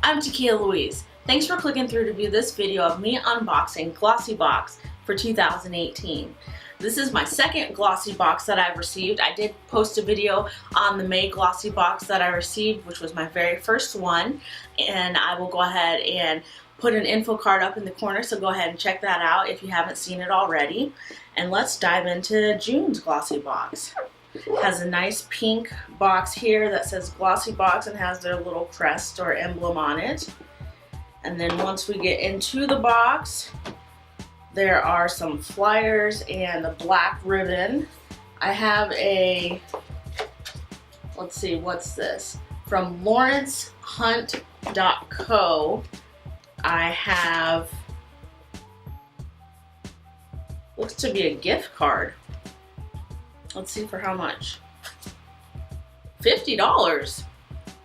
I'm TakiyahLouise. Thanks for clicking through to view this video of me unboxing GlossyBox for 2018. This is my second GlossyBox that I've received. I did post a video on the May GlossyBox that I received, which was my very first one, and I will go ahead and put an info card up in the corner, so go ahead and check that out if you haven't seen it already. And let's dive into June's GlossyBox. Has a nice pink box here that says GlossyBox and has their little crest or emblem on it. And then once we get into the box, there are some flyers and a black ribbon. I have a, let's see, what's this? From LawrenceHunt.co. I have, looks to be a gift card. Let's see for how much. $50.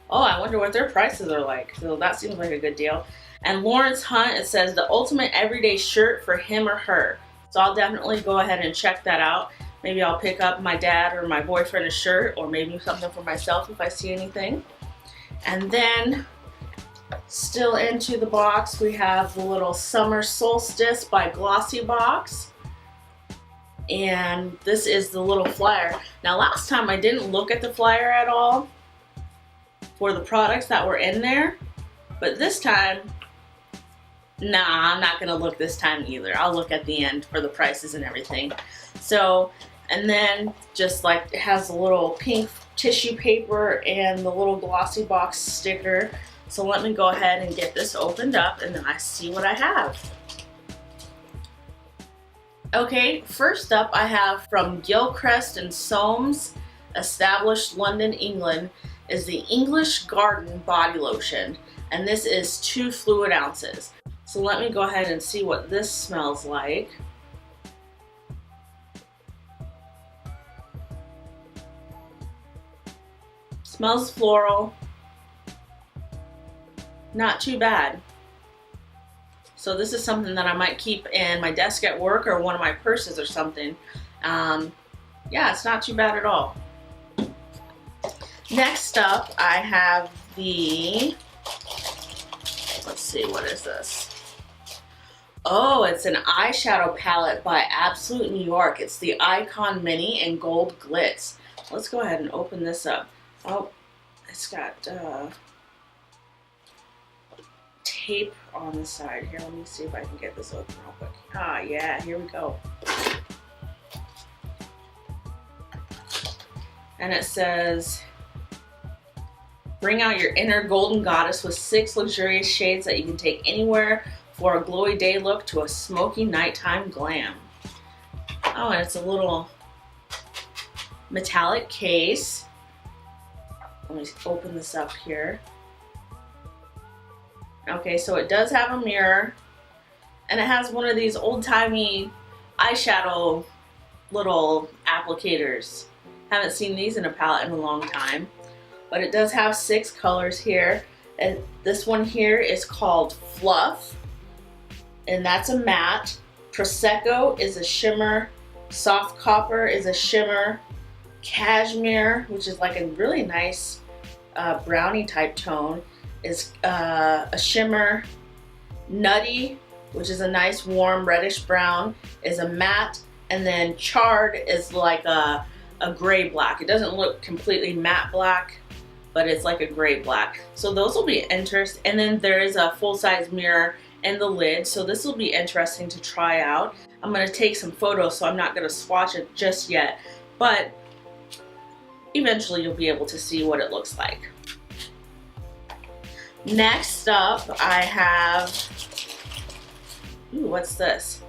Oh, I wonder what their prices are like. So that seems like a good deal. And Lawrence Hunt, it says the ultimate everyday shirt for him or her. So I'll definitely go ahead and check that out. Maybe I'll pick up my dad or my boyfriend a shirt, or maybe something for myself if I see anything. And then still into the box, we have the little Summer Solstice by GlossyBox. And this is the little flyer. Now last time I didn't look at the flyer at all for the products that were in there, but this time, nah, I'm not gonna look this time either. I'll look at the end for the prices and everything. So, and then just like it has a little pink tissue paper and the little GlossyBox sticker. So let me go ahead and get this opened up and then I see what I have. Okay, first up I have from Gilchrist and Soames, established London, England, is the English Garden Body Lotion. And this is 2 fluid ounces. So let me go ahead and see what this smells like. Smells floral. Not too bad. So this is something that I might keep in my desk at work or one of my purses or something. Yeah, it's not too bad at all. Next up, I have the, let's see, what is this? Oh, it's an eyeshadow palette by Absolute New York. It's the Icon Mini in Gold Glitz. Let's go ahead and open this up. Oh, it's got tape on the side here. Let me see if I can get this open real quick. Ah, yeah, here we go. And it says, bring out your inner golden goddess with 6 luxurious shades that you can take anywhere for a glowy day look to a smoky nighttime glam. Oh, and it's a little metallic case. Let me open this up here. Okay, so it does have a mirror, and it has one of these old-timey eyeshadow little applicators. Haven't seen these in a palette in a long time, but it does have 6 colors here. And this one here is called Fluff, and that's a matte. Prosecco is a shimmer. Soft Copper is a shimmer. Cashmere, which is like a really nice brownie type tone, is a shimmer. Nutty, which is a nice warm reddish brown, is a matte. And then Charred is like a gray black. It doesn't look completely matte black, but it's like a gray black. So those will be interesting. And then there is a full-size mirror in the lid, so this will be interesting to try out. I'm going to take some photos, so I'm not going to swatch it just yet, but eventually you'll be able to see what it looks like. Next up I have, ooh, what's this?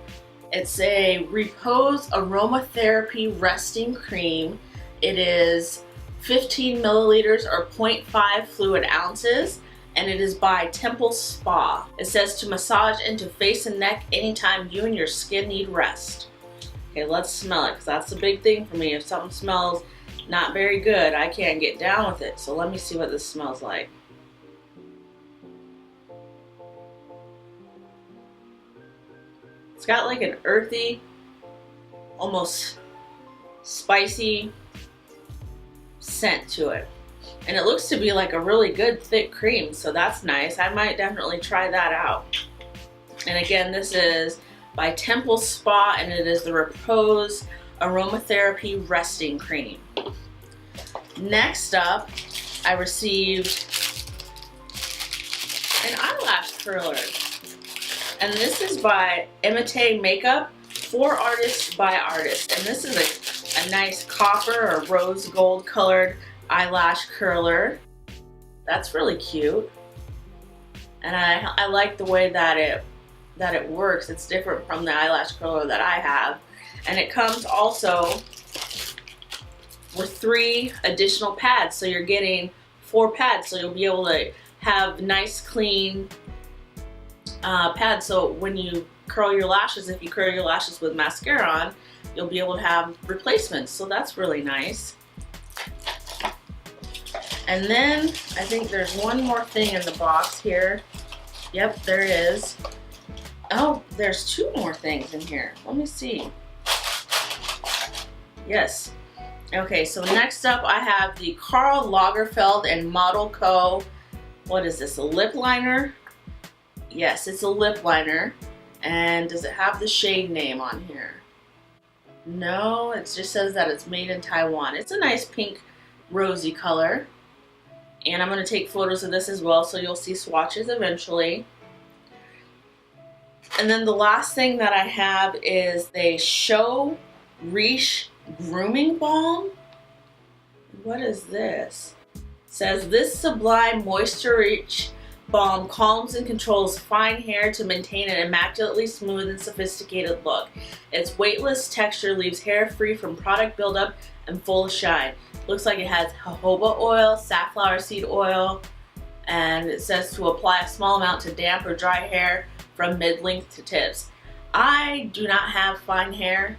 It's a Repose Aromatherapy Resting Cream. It is 15 milliliters or 0.5 fluid ounces, and it is by Temple Spa. It says to massage into face and neck anytime you and your skin need rest. Okay, let's smell it, because that's the big thing for me. If something smells not very good, I can't get down with it. So let me see what this smells like. It's got like an earthy, almost spicy scent to it. And it looks to be like a really good thick cream, so that's nice. I might definitely try that out. And again, this is by Temple Spa, and it is the Repose Aromatherapy Resting Cream. Next up, I received an eyelash curler. And this is by Imitate Makeup, for artists by artists. And this is a nice copper or rose gold colored eyelash curler. That's really cute. And I like the way that it works. It's different from the eyelash curler that I have. And it comes also with 3 additional pads. So you're getting 4 pads. So you'll be able to have nice clean pads. So when you curl your lashes, if you curl your lashes with mascara on, you'll be able to have replacements. So that's really nice. And then I think there's one more thing in the box here. Yep, there is. Oh, there's 2 more things in here. Let me see. Yes. Okay, so next up I have the Karl Lagerfeld and ModelCo. What is this, a lip liner? Yes, it's a lip liner. And does it have the shade name on here? No, it just says that it's made in Taiwan. It's a nice pink rosy color. And I'm going to take photos of this as well, so you'll see swatches eventually. And then the last thing that I have is the Show Riche Grooming Balm. What is this? It says this sublime moisture-rich balm calms and controls fine hair to maintain an immaculately smooth and sophisticated look. Its weightless texture leaves hair free from product buildup and full of shine. Looks like it has jojoba oil, safflower seed oil, and it says to apply a small amount to damp or dry hair from mid-length to tips. I do not have fine hair.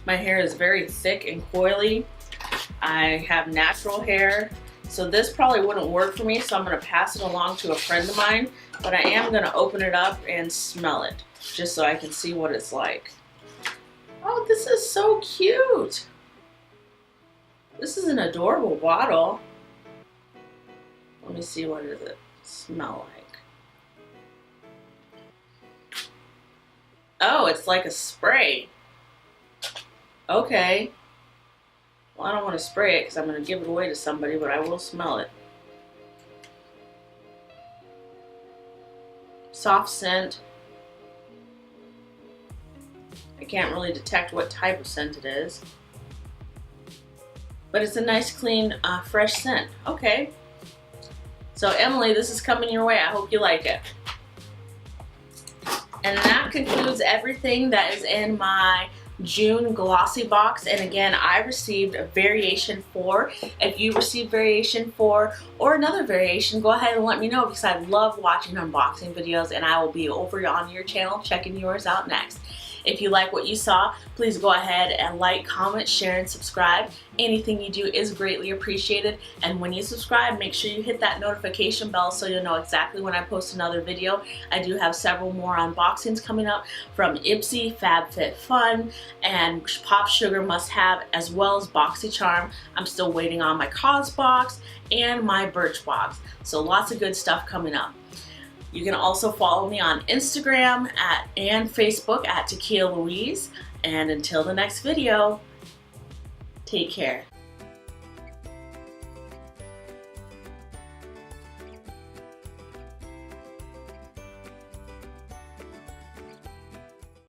My hair is very thick and coily. I have natural hair. So this probably wouldn't work for me, so I'm going to pass it along to a friend of mine, but I am going to open it up and smell it, just so I can see what it's like. Oh, this is so cute! This is an adorable bottle. Let me see, what does it smell like? Oh, it's like a spray. Okay. Well, I don't want to spray it because I'm going to give it away to somebody, but I will smell it. Soft scent. I can't really detect what type of scent it is. But it's a nice, clean, fresh scent. Okay. So Emily, this is coming your way. I hope you like it. And that concludes everything that is in my June glossy box. And again, I received a variation 4. If you received variation 4 or another variation, go ahead and let me know, because I love watching unboxing videos, and I will be over on your channel checking yours out next. If you like what you saw, please go ahead and like, comment, share, and subscribe. Anything you do is greatly appreciated. And when you subscribe, make sure you hit that notification bell so you'll know exactly when I post another video. I do have several more unboxings coming up from Ipsy, FabFitFun, and Pop Sugar Must Have, as well as BoxyCharm. I'm still waiting on my Cause box and my Birch box. So lots of good stuff coming up. You can also follow me on Instagram and Facebook at TakiyahLouise. And until the next video, take care.